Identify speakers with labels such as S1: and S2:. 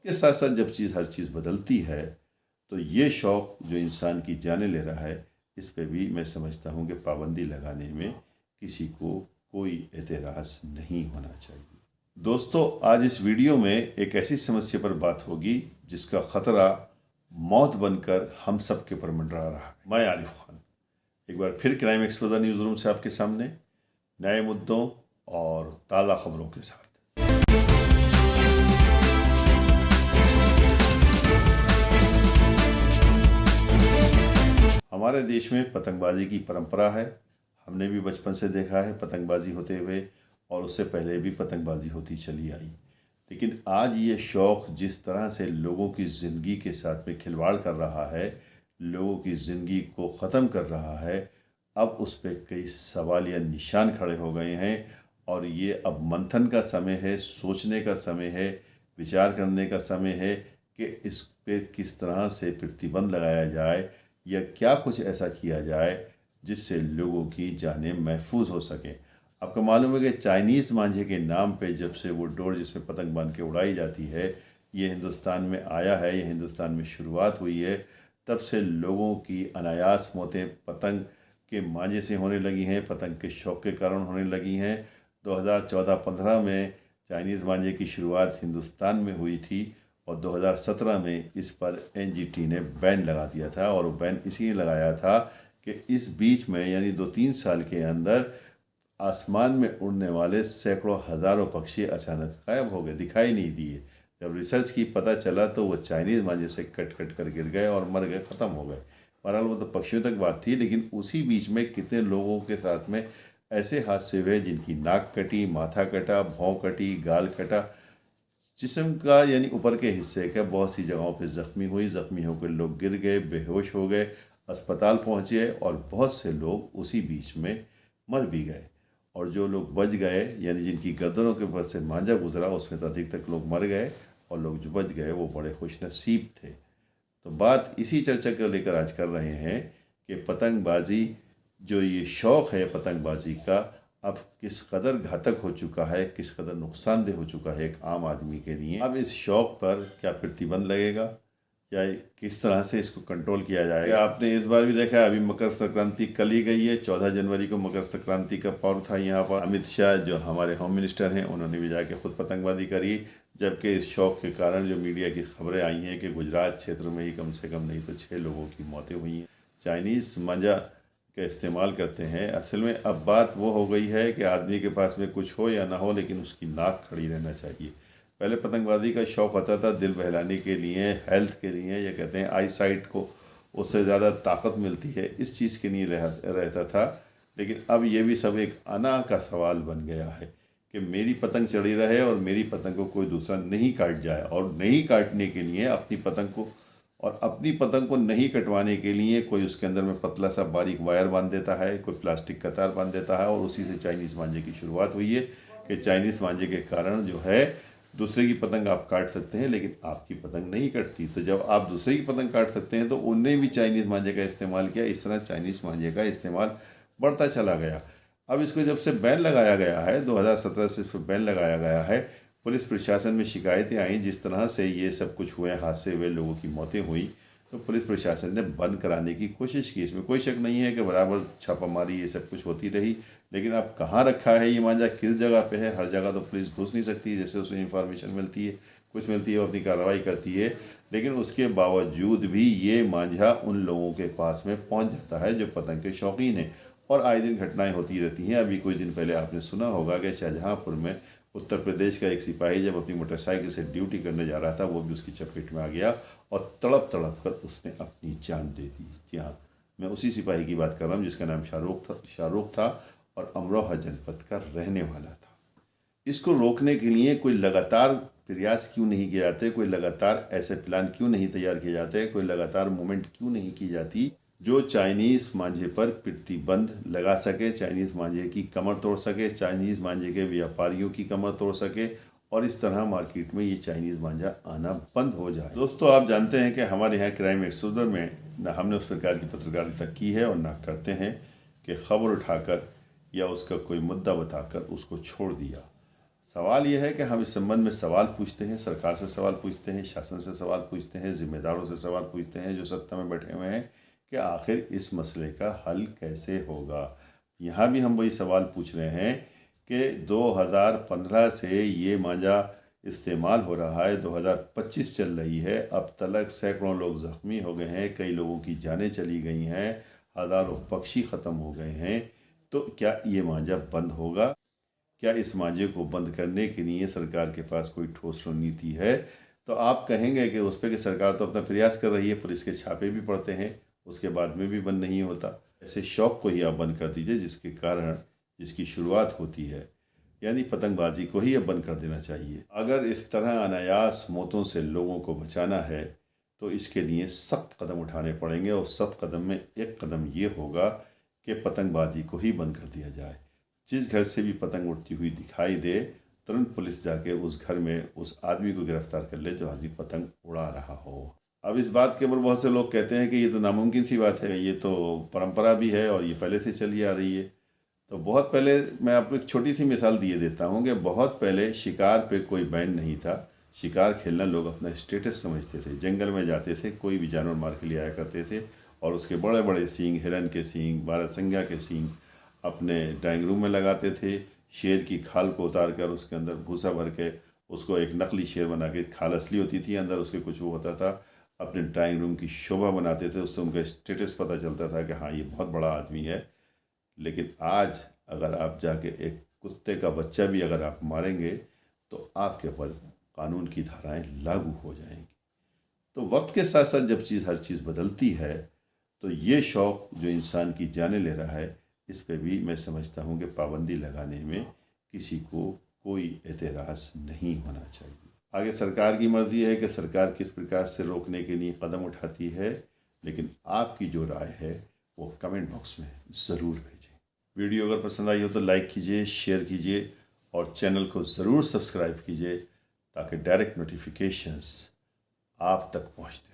S1: के साथ साथ जब हर चीज़ बदलती है तो ये शौक़ जो इंसान की जाने ले रहा है, इस पे भी मैं समझता हूँ कि पाबंदी लगाने में किसी को कोई एतराज़ नहीं होना चाहिए। दोस्तों, आज इस वीडियो में एक ऐसी समस्या पर बात होगी जिसका ख़तरा मौत बनकर हम सब के पर मंडरा रहा है। मैं आरिफ खान एक बार फिर क्राइम एक्सप्लोजर न्यूज़ रूम से आपके सामने नए मुद्दों और ताज़ा खबरों के साथ। हमारे देश में पतंगबाजी की परंपरा है। हमने भी बचपन से देखा है पतंगबाजी होते हुए, और उससे पहले भी पतंगबाजी होती चली आई। लेकिन आज ये शौक़ जिस तरह से लोगों की ज़िंदगी के साथ में खिलवाड़ कर रहा है, लोगों की ज़िंदगी को ख़त्म कर रहा है, अब उस पर कई सवालिया निशान खड़े हो गए हैं। और ये अब मंथन का समय है, सोचने का समय है, विचार करने का समय है कि इस पे किस तरह से प्रतिबंध लगाया जाए या क्या कुछ ऐसा किया जाए जिससे लोगों की जानें महफूज हो सकें। आपको मालूम है कि चाइनीज़ मांझे के नाम पे जब से वो डोर जिसमें पतंग बांध के उड़ाई जाती है, ये हिंदुस्तान में आया है, ये हिंदुस्तान में शुरुआत हुई है, तब से लोगों की अनायास मौतें पतंग के मांझे से होने लगी हैं, पतंग के शौक़ के कारण होने लगी हैं। 2014-15 में चाइनीज़ मांझे की शुरुआत हिंदुस्तान में हुई थी और 2017 में इस पर एनजीटी ने बैन लगा दिया था। और वो बैन इसलिए लगाया था कि इस बीच में यानी 2-3 साल के अंदर आसमान में उड़ने वाले सैकड़ों हज़ारों पक्षी अचानक गायब हो गए, दिखाई नहीं दिए। जब रिसर्च की पता चला तो वो चाइनीज़ मांझे से कट कट कर गिर गए और मर गए, ख़त्म हो गए। बहरहाल वो तो पक्षियों तक बात थी, लेकिन उसी बीच में कितने लोगों के साथ में ऐसे हादसे हुए जिनकी नाक कटी, माथा कटा, भौं कटी, गाल कटा, जिस्म का यानी ऊपर के हिस्से का बहुत सी जगहों पे ज़ख्मी हुई। ज़ख्मी होकर लोग गिर गए, बेहोश हो गए, अस्पताल पहुँचे और बहुत से लोग उसी बीच में मर भी गए। और जो लोग बच गए यानी जिनकी गर्दनों के ऊपर से मांझा गुजरा, उसमें तो अधिक तक लोग मर गए और लोग जो बच गए वो बड़े खुशनसीब थे। तो बात इसी चर्चा को लेकर आज कर रहे हैं कि पतंगबाजी जो ये शौक़ है पतंगबाजी का, अब किस कदर घातक हो चुका है, किस कदर नुकसानदेह हो चुका है एक आम आदमी के लिए। अब इस शौक़ पर क्या प्रतिबंध लगेगा या किस तरह से इसको कंट्रोल किया जाएगा। आपने इस बार भी देखा है, अभी मकर संक्रांति कल ही गई है, 14 जनवरी को मकर संक्रांति का पर्व था। यहाँ पर अमित शाह जो हमारे होम मिनिस्टर हैं, उन्होंने भी जाके खुद पतंगबाजी करी। जबकि इस शौक़ के कारण जो मीडिया की खबरें आई हैं कि गुजरात क्षेत्र में ही कम से कम नहीं तो 6 लोगों की मौतें हुई हैं। चाइनीज़ मांझा का इस्तेमाल करते हैं। असल में अब बात वो हो गई है कि आदमी के पास में कुछ हो या ना हो, लेकिन उसकी नाक खड़ी रहना चाहिए। पहले पतंगबाजी का शौक़ होता था दिल बहलाने के लिए, हेल्थ के लिए, या कहते हैं आई साइट को उससे ज़्यादा ताकत मिलती है, इस चीज़ के लिए रहता था। लेकिन अब ये भी सब एक अना का सवाल बन गया है कि मेरी पतंग चढ़ी रहे और मेरी पतंग को कोई दूसरा नहीं काट जाए। और नहीं काटने के लिए अपनी पतंग को नहीं कटवाने के लिए कोई उसके अंदर में पतला सा बारीक वायर बांध देता है, कोई प्लास्टिक का तार बांध देता है। और उसी से चाइनीज़ मांझे की शुरुआत हुई है कि चाइनीज़ मांझे के कारण जो है दूसरे की पतंग आप काट सकते हैं, लेकिन आपकी पतंग नहीं कटती। तो जब आप दूसरे की पतंग काट सकते हैं तो उनने भी चाइनीज़ मांझे का इस्तेमाल किया। इस तरह चाइनीज़ मांझे का इस्तेमाल बढ़ता चला गया। अब इसको जब से बैन लगाया गया है, 2017 से इस पर बैन लगाया गया है, पुलिस प्रशासन में शिकायतें आई जिस तरह से ये सब कुछ हुए, हादसे हुए, लोगों की मौतें हुई, तो पुलिस प्रशासन ने बंद कराने की कोशिश की। इसमें कोई शक नहीं है कि बराबर छापामारी ये सब कुछ होती रही। लेकिन अब कहाँ रखा है ये मांझा, किस जगह पे है, हर जगह तो पुलिस घुस नहीं सकती। जैसे उसे इंफॉर्मेशन मिलती है, कुछ मिलती है, वो अपनी कार्रवाई करती है। लेकिन उसके बावजूद भी ये मांझा उन लोगों के पास में पहुँच जाता है जो पतंग के शौकीन हैं। और आए दिन घटनाएँ होती रहती हैं। अभी कुछ दिन पहले आपने सुना होगा कि शाहजहाँपुर में उत्तर प्रदेश का एक सिपाही जब अपनी मोटरसाइकिल से ड्यूटी करने जा रहा था, वो भी उसकी चपेट में आ गया और तड़प तड़प कर उसने अपनी जान दे दी। जी हाँ, मैं उसी सिपाही की बात कर रहा हूँ जिसका नाम शाहरुख था और अमरोहा जनपद का रहने वाला था। इसको रोकने के लिए कोई लगातार प्रयास क्यों नहीं किए जाते, कोई लगातार ऐसे प्लान क्यों नहीं तैयार किए जाते, कोई लगातार मूवमेंट क्यों नहीं की जाती जो चाइनीज़ मांझे पर प्रतिबंध लगा सके, चाइनीज़ मांझे की कमर तोड़ सके, चाइनीज़ मांझे के व्यापारियों की कमर तोड़ सके और इस तरह मार्केट में ये चाइनीज़ मांझा आना बंद हो जाए। दोस्तों, आप जानते हैं कि हमारे यहाँ क्राइम एक्सप्लोजर में ना हमने उस प्रकार की पत्रकारिता की है और ना करते हैं कि खबर उठाकर या उसका कोई मुद्दा बताकर उसको छोड़ दिया। सवाल यह है कि हम इस संबंध में सवाल पूछते हैं, सरकार से सवाल पूछते हैं, शासन से सवाल पूछते हैं, जिम्मेदारों से सवाल पूछते हैं जो सत्ता में बैठे हुए हैं कि आखिर इस मसले का हल कैसे होगा। यहाँ भी हम वही सवाल पूछ रहे हैं कि 2015 से ये मांझा इस्तेमाल हो रहा है, 2025 चल रही है, अब तक सैकड़ों लोग ज़ख्मी हो गए हैं, कई लोगों की जानें चली गई हैं, हज़ारों पक्षी ख़त्म हो गए हैं। तो क्या ये मांझा बंद होगा? क्या इस मांझे को बंद करने के लिए सरकार के पास कोई ठोस रणनीति है? तो आप कहेंगे कि उस पर कि सरकार तो अपना प्रयास कर रही है, पुलिस के छापे भी पड़ते हैं, उसके बाद में भी बंद नहीं होता। ऐसे शौक़ को ही आप बंद कर दीजिए जिसके कारण जिसकी शुरुआत होती है, यानी पतंगबाजी को ही अब बंद कर देना चाहिए। अगर इस तरह अनायास मौतों से लोगों को बचाना है तो इसके लिए सख्त कदम उठाने पड़ेंगे, और सख्त कदम में एक कदम ये होगा कि पतंगबाजी को ही बंद कर दिया जाए। जिस घर से भी पतंग उड़ती हुई दिखाई दे, तुरंत पुलिस जाके उस घर में उस आदमी को गिरफ्तार कर ले जो आदमी पतंग उड़ा रहा हो। अब इस बात के ऊपर बहुत से लोग कहते हैं कि ये तो नामुमकिन सी बात है, ये तो परंपरा भी है और ये पहले से चली आ रही है। तो बहुत पहले मैं आपको एक छोटी सी मिसाल दिए देता हूँ कि बहुत पहले शिकार पे कोई बैन नहीं था। शिकार खेलना लोग अपना स्टेटस समझते थे। जंगल में जाते थे, कोई भी जानवर मार के ले आया करते थे और उसके बड़े बड़े सींग, हिरन के सींग, बारहसिंगा के सींग अपने ड्राइंग रूम में लगाते थे। शेर की खाल को उतार कर उसके अंदर भूसा भर के उसको एक नकली शेर बना के, खाल असली होती थी, अंदर उसके कुछ वो होता था, अपने ड्राइंग रूम की शोभा बनाते थे। उससे उनका स्टेटस पता चलता था कि हाँ ये बहुत बड़ा आदमी है। लेकिन आज अगर आप जाके एक कुत्ते का बच्चा भी अगर आप मारेंगे तो आपके ऊपर कानून की धाराएं लागू हो जाएंगी। तो वक्त के साथ साथ जब हर चीज़ बदलती है तो ये शौक़ जो इंसान की जाने ले रहा है, इस पे भी मैं समझता हूँ कि पाबंदी लगाने में किसी को कोई एतराज़ नहीं होना चाहिए। आगे सरकार की मर्ज़ी है कि सरकार किस प्रकार से रोकने के लिए कदम उठाती है, लेकिन आपकी जो राय है वो कमेंट बॉक्स में ज़रूर भेजें। वीडियो अगर पसंद आई हो तो लाइक कीजिए, शेयर कीजिए और चैनल को ज़रूर सब्सक्राइब कीजिए ताकि डायरेक्ट नोटिफिकेशंस आप तक पहुँचते